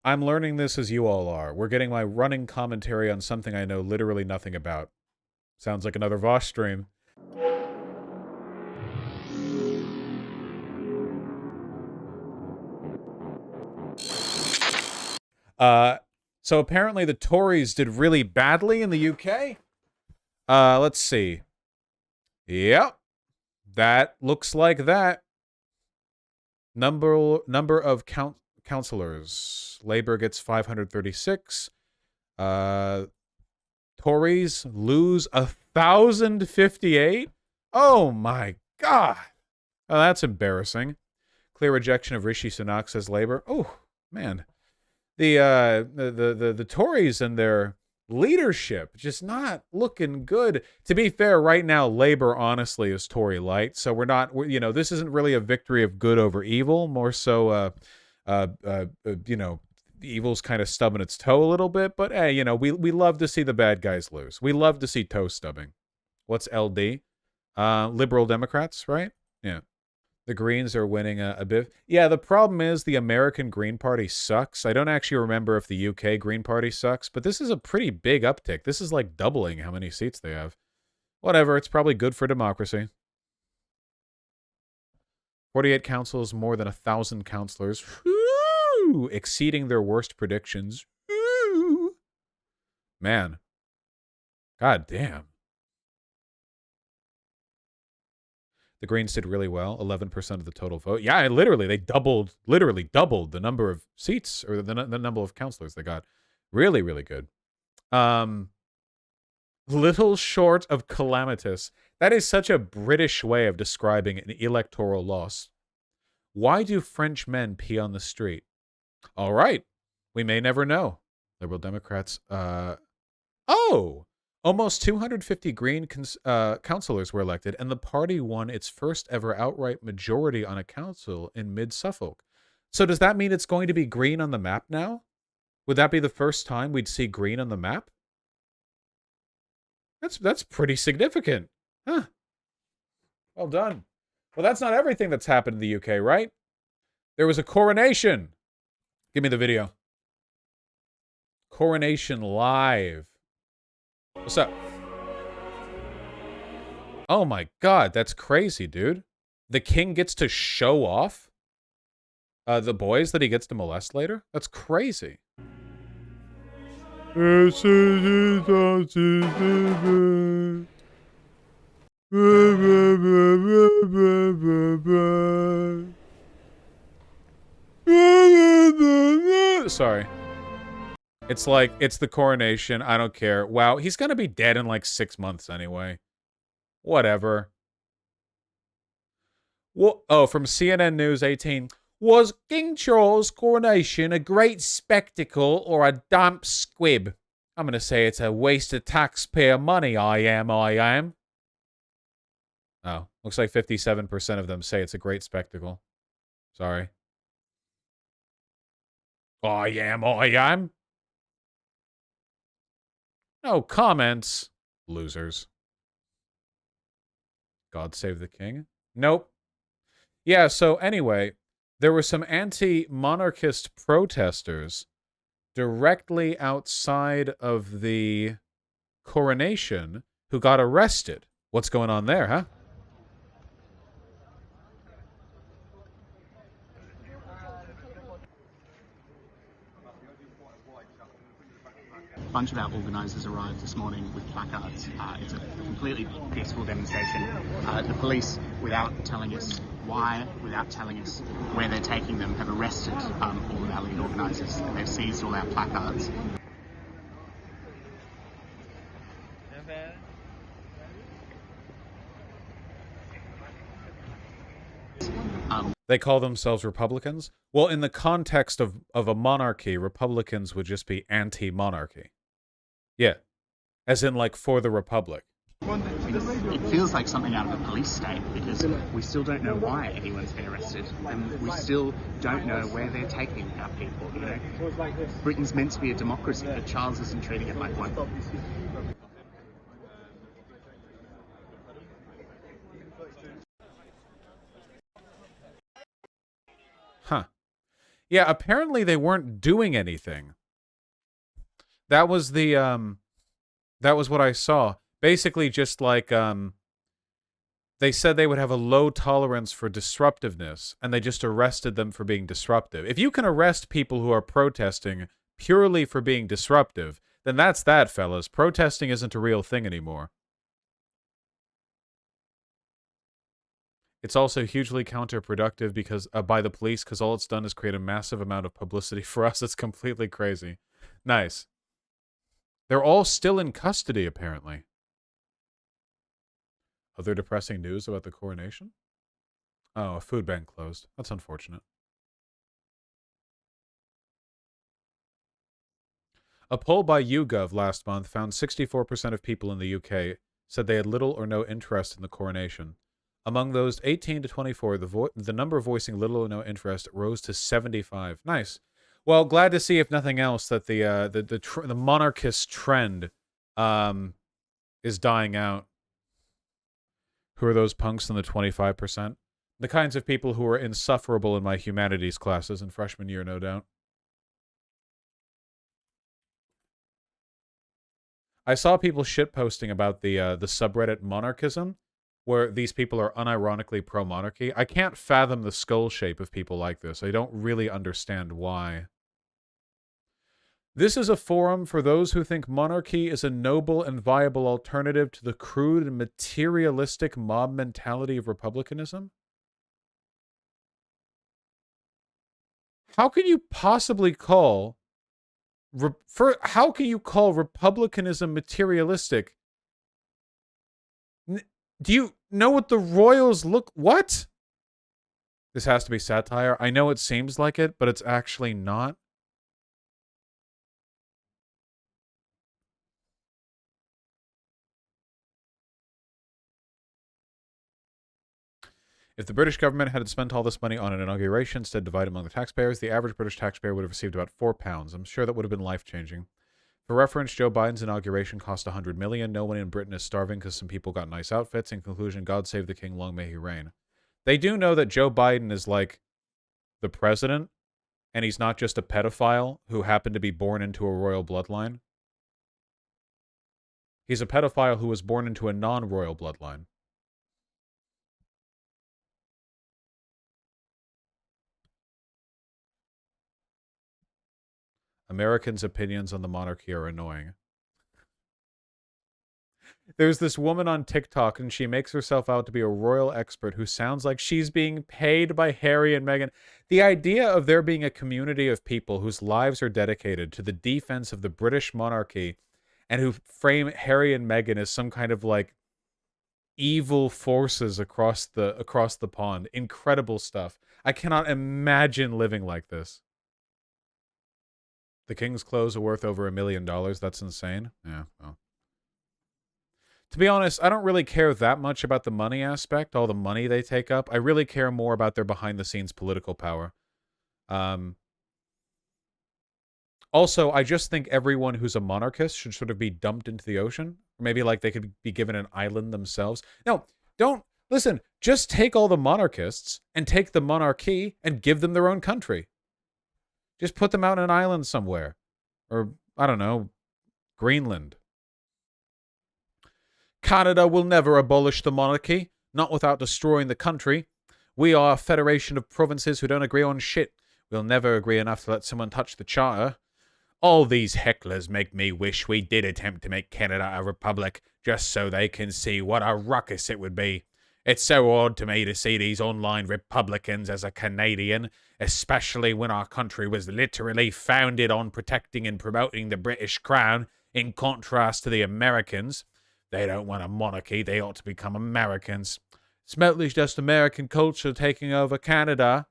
I'm learning this as you all are. We're getting my running commentary on something I know literally nothing about. Sounds like another Vosh stream. So apparently the Tories did really badly in the UK. Let's see. Yep. That looks like that. Number of councillors. Labour gets 536. Tories lose 1,058. Oh my god. Oh, that's embarrassing. Clear rejection of Rishi Sunak, says Labour. Oh man, the Tories and their leadership just not looking good. To be fair, right now Labour honestly is Tory light, so this isn't really a victory of good over evil. More so, evil's kind of stubbing its toe a little bit. But hey, we love to see the bad guys lose. We love to see toe stubbing. What's LD? Liberal Democrats, right? Yeah. The Greens are winning a bit. Yeah, the problem is the American Green Party sucks. I don't actually remember if the UK Green Party sucks, but this is a pretty big uptick. This is like doubling how many seats they have. Whatever, it's probably good for democracy. 48 councils, more than 1,000 councillors. Woo! Exceeding their worst predictions. Woo! Man. God damn. The Greens did really well, 11% of the total vote. Yeah, they literally doubled the number of seats or the number of councillors they got. Really, really good. Little short of calamitous. That is such a British way of describing an electoral loss. Why do French men pee on the street? All right. We may never know. Liberal Democrats. Oh! Almost 250 Green councillors were elected, and the party won its first ever outright majority on a council in mid-Suffolk. So does that mean it's going to be green on the map now? Would that be the first time we'd see green on the map? That's pretty significant. Huh. Well done. Well, that's not everything that's happened in the UK, right? There was a coronation. Give me the video. Coronation live. What's up? Oh my god, that's crazy, dude. The king gets to show off the boys that he gets to molest later? That's crazy. Sorry. It's like, it's the coronation. I don't care. Wow, he's gonna be dead in like 6 months anyway. Whatever. Well, oh, from CNN News 18. Was King Charles' coronation a great spectacle or a damp squib? I'm going to say it's a waste of taxpayer money, I am. Oh, looks like 57% of them say it's a great spectacle. Sorry. I am. No comments. Losers. God save the king. Nope. Yeah, so anyway, there were some anti-monarchist protesters directly outside of the coronation who got arrested. What's going on there, huh? A bunch of our organisers arrived this morning with placards. It's a completely peaceful demonstration. The police, without telling us why, without telling us where they're taking them, have arrested all of our lead organisers, and they've seized all our placards. They call themselves Republicans? Well, in the context of a monarchy, Republicans would just be anti-monarchy. Yeah. As in, like, for the Republic. It feels like something out of a police state, because we still don't know why anyone's been arrested, and we still don't know where they're taking our people, you know? Britain's meant to be a democracy, but Charles isn't treating it like one. Huh. Yeah, apparently they weren't doing anything. That was that was what I saw. Basically just like they said they would have a low tolerance for disruptiveness, and they just arrested them for being disruptive. If you can arrest people who are protesting purely for being disruptive, then that's that, fellas. Protesting isn't a real thing anymore. It's also hugely counterproductive because by the police, because all it's done is create a massive amount of publicity for us. It's completely crazy. Nice. They're all still in custody, apparently. Other depressing news about the coronation? Oh, a food bank closed. That's unfortunate. A poll by YouGov last month found 64% of people in the UK said they had little or no interest in the coronation. Among those 18 to 24, the number voicing little or no interest rose to 75. Nice. Well, glad to see, if nothing else, that the monarchist trend is dying out. Who are those punks in the 25%? The kinds of people who are insufferable in my humanities classes in freshman year, no doubt. I saw people shitposting about the subreddit monarchism, where these people are unironically pro-monarchy. I can't fathom the skull shape of people like this. I don't really understand why. This is a forum for those who think monarchy is a noble and viable alternative to the crude and materialistic mob mentality of republicanism. How can you possibly call how can you call republicanism materialistic? Do you know what the royals look? What? This has to be satire. I know it seems like it, but it's actually not. If the British government had spent all this money on an inauguration instead divided among the taxpayers, the average British taxpayer would have received about £4. I'm sure that would have been life-changing. For reference, Joe Biden's inauguration cost $100 million. No one in Britain is starving because some people got nice outfits. In conclusion, God save the king, long may he reign. They do know that Joe Biden is like the president, and he's not just a pedophile who happened to be born into a royal bloodline. He's a pedophile who was born into a non-royal bloodline. Americans' opinions on the monarchy are annoying. There's this woman on TikTok, and she makes herself out to be a royal expert who sounds like she's being paid by Harry and Meghan. The idea of there being a community of people whose lives are dedicated to the defense of the British monarchy and who frame Harry and Meghan as some kind of like evil forces across the pond. Incredible stuff. I cannot imagine living like this. The king's clothes are worth over $1 million. That's insane. Yeah, well. To be honest, I don't really care that much about the money aspect, all the money they take up. I really care more about their behind-the-scenes political power. Also, I just think everyone who's a monarchist should sort of be dumped into the ocean. Or maybe like they could be given an island themselves. No, don't. Listen, just take all the monarchists and take the monarchy and give them their own country. Just put them out on an island somewhere. Or, I don't know, Greenland. Canada will never abolish the monarchy, not without destroying the country. We are a federation of provinces who don't agree on shit. We'll never agree enough to let someone touch the charter. All these hecklers make me wish we did attempt to make Canada a republic, just so they can see what a ruckus it would be. It's so odd to me to see these online Republicans as a Canadian, especially when our country was literally founded on protecting and promoting the British Crown, in contrast to the Americans. They don't want a monarchy, they ought to become Americans. It's mostly just American culture taking over Canada.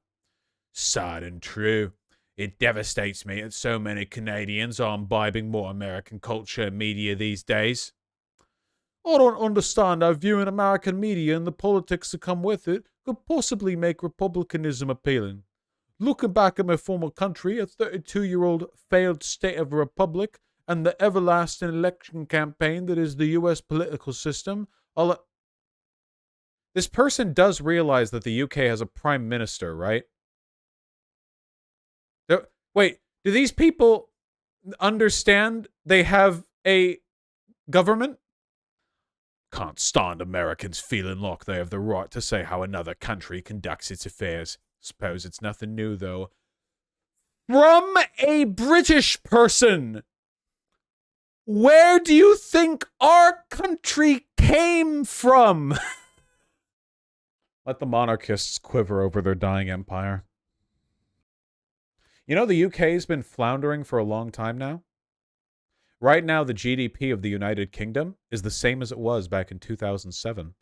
Sad and true. It devastates me that so many Canadians are imbibing more American culture and media these days. I don't understand how viewing American media and the politics that come with it could possibly make republicanism appealing. Looking back at my former country, a 32-year-old failed state of a republic, and the everlasting election campaign that is the US political system, this person does realize that the UK has a prime minister, right? Wait, do these people understand they have a government? Can't stand Americans feeling like they have the right to say how another country conducts its affairs. Suppose it's nothing new, though. From a British person! Where do you think our country came from? Let the monarchists quiver over their dying empire. You know, the UK's been floundering for a long time now. Right now, the GDP of the United Kingdom is the same as it was back in 2007.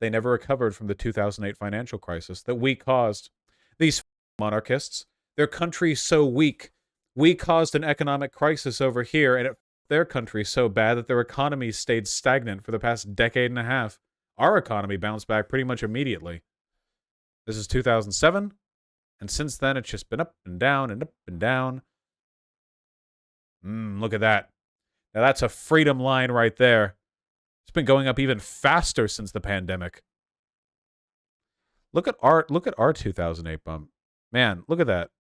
They never recovered from the 2008 financial crisis that we caused. These monarchists, their country's so weak, we caused an economic crisis over here, and their country so bad that their economy stayed stagnant for the past decade and a half. Our economy bounced back pretty much immediately. This is 2007, and since then it's just been up and down and up and down. Look at that. Now that's a freedom line right there. It's been going up even faster since the pandemic. Look at our 2008 bump. Man, look at that.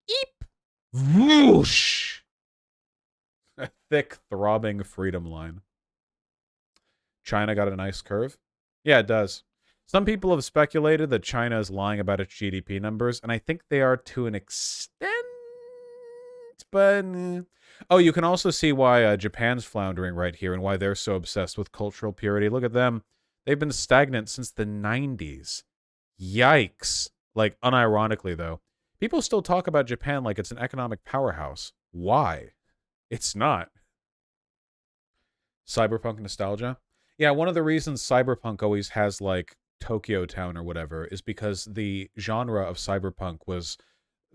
Eep. Whoosh. A thick, throbbing freedom line. China got a nice curve. Yeah, it does. Some people have speculated that China is lying about its GDP numbers, and I think they are to an extent, but... Oh, you can also see why Japan's floundering right here and why they're so obsessed with cultural purity. Look at them. They've been stagnant since the 90s. Yikes. Like, unironically, though. People still talk about Japan like it's an economic powerhouse. Why? It's not. Cyberpunk nostalgia? Yeah, one of the reasons Cyberpunk always has, like, Tokyo Town or whatever is because the genre of Cyberpunk was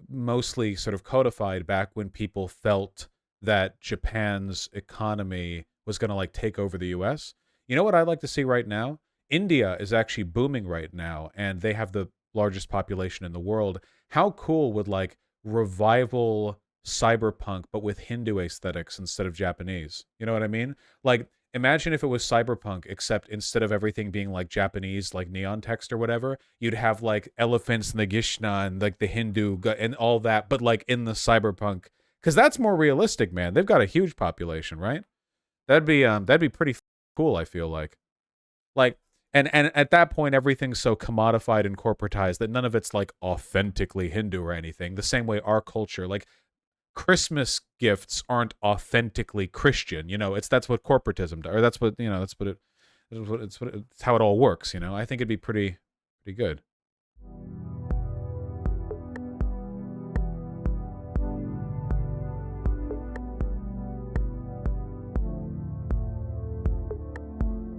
mostly sort of codified back when people felt that Japan's economy was going to like take over the US. You know what I'd like to see right now? India is actually booming right now, and they have the largest population in the world. How cool would like revival cyberpunk, but with Hindu aesthetics instead of Japanese? You know what I mean? Like, imagine if it was cyberpunk, except instead of everything being like Japanese, like neon text or whatever, you'd have like elephants and the Gishna and like the Hindu and all that, but like in the cyberpunk. Because that's more realistic, man. They've got a huge population, right? That'd be pretty cool, I feel like. Like, and at that point, everything's so commodified and corporatized that none of it's like authentically Hindu or anything. The same way our culture, like Christmas gifts aren't authentically Christian. You know, that's what corporatism does, or that's what it's how it all works. You know, I think it'd be pretty good.